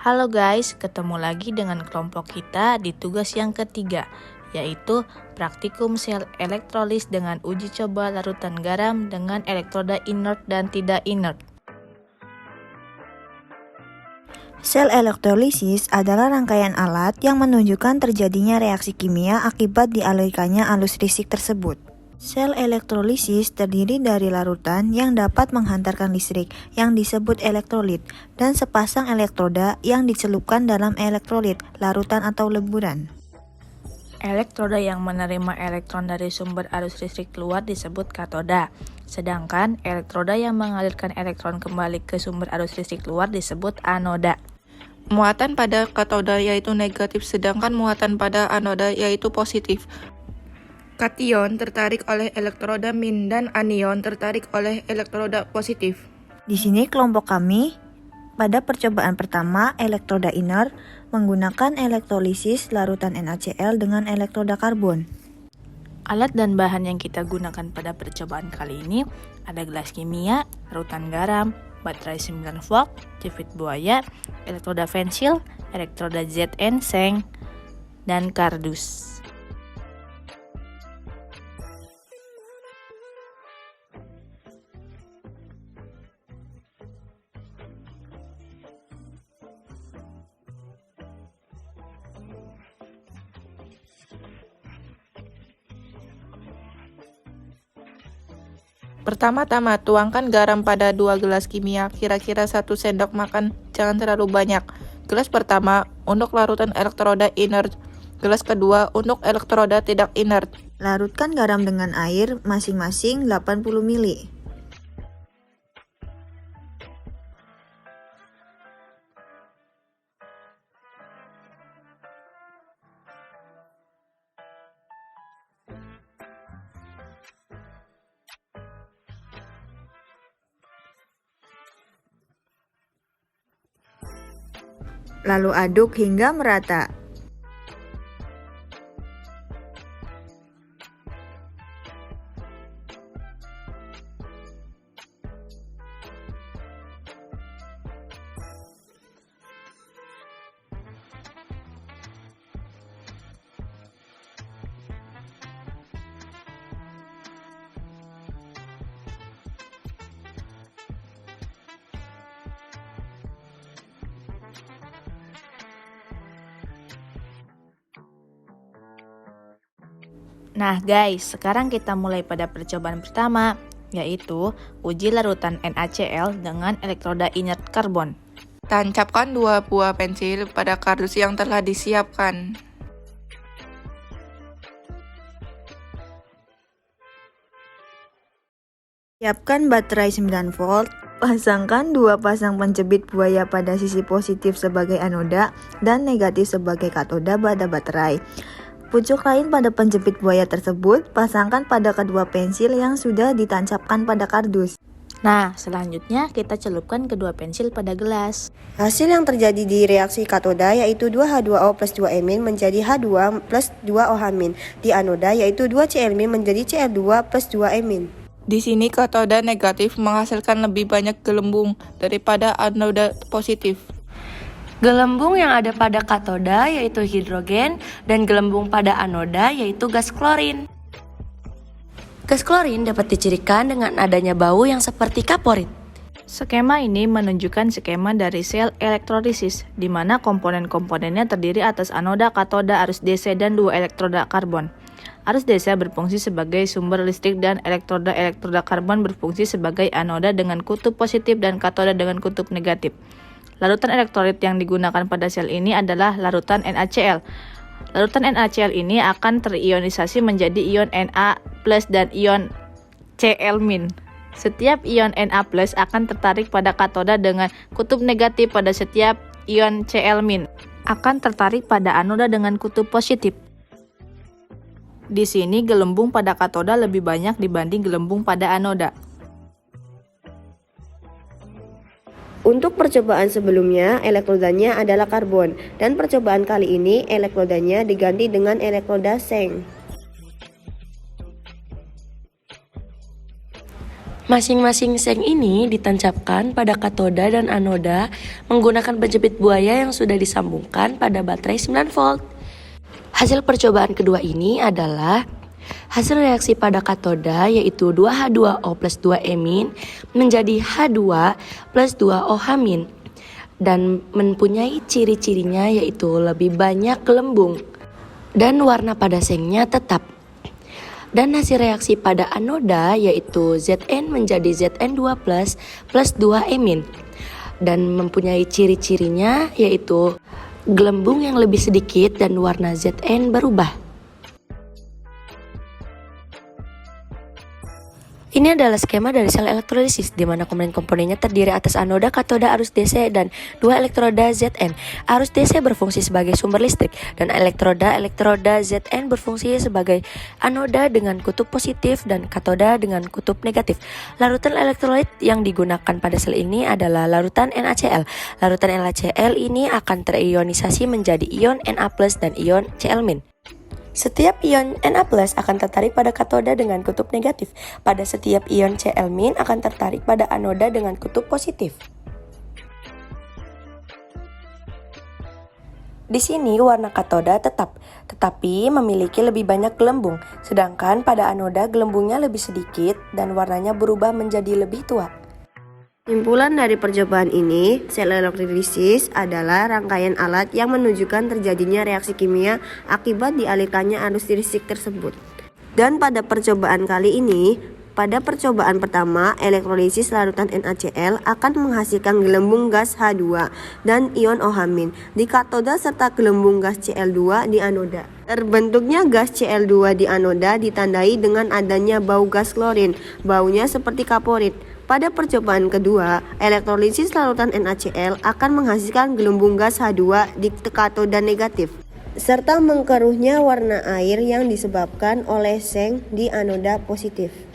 Halo guys, ketemu lagi dengan kelompok kita di tugas yang ketiga, yaitu praktikum sel elektrolis dengan uji coba larutan garam dengan elektroda inert dan tidak inert. Sel elektrolisis adalah rangkaian alat yang menunjukkan terjadinya reaksi kimia akibat dialirkannya arus listrik tersebut. Sel elektrolisis terdiri dari larutan yang dapat menghantarkan listrik yang disebut elektrolit dan sepasang elektroda yang dicelupkan dalam elektrolit, larutan atau leburan. Elektroda yang menerima elektron dari sumber arus listrik keluar disebut katoda, sedangkan elektroda yang mengalirkan elektron kembali ke sumber arus listrik keluar disebut anoda. Muatan pada katoda yaitu negatif, sedangkan muatan pada anoda yaitu positif. Kation tertarik oleh elektroda min dan anion tertarik oleh elektroda positif. Di sini kelompok kami pada percobaan pertama elektroda inert menggunakan elektrolisis larutan NaCl dengan elektroda karbon. Alat dan bahan yang kita gunakan pada percobaan kali ini ada gelas kimia, larutan garam, baterai 9 volt, cevit buaya, elektroda pensil, elektroda Zn seng, dan kardus. Pertama-tama, tuangkan garam pada 2 gelas kimia, kira-kira 1 sendok makan, jangan terlalu banyak. Gelas pertama untuk larutan elektroda inert, gelas kedua untuk elektroda tidak inert. Larutkan garam dengan air masing-masing 80 ml. Lalu aduk hingga merata. Nah guys, sekarang kita mulai pada percobaan pertama, yaitu uji larutan NaCl dengan elektroda inert karbon. Tancapkan 2 buah pensil pada kardus yang telah disiapkan. Siapkan baterai 9 volt, pasangkan 2 pasang pencebit buaya pada sisi positif sebagai anoda dan negatif sebagai katoda pada baterai. Pucuk lain pada penjepit buaya tersebut pasangkan pada kedua pensil yang sudah ditancapkan pada kardus. Nah, selanjutnya kita celupkan kedua pensil pada gelas. Hasil yang terjadi di reaksi katoda yaitu 2H2O plus 2-amin menjadi H2 plus 2OH-. Di anoda yaitu 2Cl- menjadi Cl2 plus 2-amin. Di sini katoda negatif menghasilkan lebih banyak gelembung daripada anoda positif. Gelembung yang ada pada katoda yaitu hidrogen dan gelembung pada anoda yaitu gas klorin. Gas klorin dapat dicirikan dengan adanya bau yang seperti kaporit. Skema ini menunjukkan skema dari sel elektrolisis, di mana komponen-komponennya terdiri atas anoda, katoda, arus DC, dan 2 elektroda karbon. Arus DC berfungsi sebagai sumber listrik dan elektroda karbon berfungsi sebagai anoda dengan kutub positif dan katoda dengan kutub negatif. Larutan elektrolit yang digunakan pada sel ini adalah larutan NaCl. Larutan NaCl ini akan terionisasi menjadi ion Na+ dan ion Cl-. Setiap ion Na+ akan tertarik pada katoda dengan kutub negatif pada setiap ion Cl- akan tertarik pada anoda dengan kutub positif. Di sini gelembung pada katoda lebih banyak dibanding gelembung pada anoda. Untuk percobaan sebelumnya, elektrodanya adalah karbon, dan percobaan kali ini elektrodanya diganti dengan elektroda seng. Masing-masing seng ini ditancapkan pada katoda dan anoda menggunakan penjepit buaya yang sudah disambungkan pada baterai 9 volt. Hasil percobaan kedua ini adalah hasil reaksi pada katoda yaitu 2H2O plus 2-emin menjadi H2 plus 2OH- dan mempunyai ciri-cirinya yaitu lebih banyak gelembung dan warna pada sengnya tetap. Dan hasil reaksi pada anoda yaitu Zn menjadi Zn2 plus 2-emin dan mempunyai ciri-cirinya yaitu gelembung yang lebih sedikit dan warna Zn berubah. Ini adalah skema dari sel elektrolisis di mana komponen-komponennya terdiri atas anoda, katoda, arus DC, dan 2 elektroda Zn. Arus DC berfungsi sebagai sumber listrik dan elektroda Zn berfungsi sebagai anoda dengan kutub positif dan katoda dengan kutub negatif. Larutan elektrolit yang digunakan pada sel ini adalah larutan NaCl. Larutan NaCl ini akan terionisasi menjadi ion Na+ dan ion Cl-. Setiap ion Na+ akan tertarik pada katoda dengan kutub negatif. Pada setiap ion Cl- akan tertarik pada anoda dengan kutub positif. Di sini warna katoda tetap, tetapi memiliki lebih banyak gelembung, sedangkan pada anoda gelembungnya lebih sedikit dan warnanya berubah menjadi lebih tua. Kesimpulan dari percobaan ini, sel elektrolisis adalah rangkaian alat yang menunjukkan terjadinya reaksi kimia akibat dialirkannya arus listrik tersebut. Dan pada percobaan kali ini, pada percobaan pertama, elektrolisis larutan NaCl akan menghasilkan gelembung gas H2 dan ion OH- di katoda serta gelembung gas Cl2 di anoda. Terbentuknya gas Cl2 di anoda ditandai dengan adanya bau gas klorin, baunya seperti kaporit. Pada percobaan kedua, elektrolisis larutan NaCl akan menghasilkan gelembung gas H2 di katoda negatif, serta mengkeruhnya warna air yang disebabkan oleh seng di anoda positif.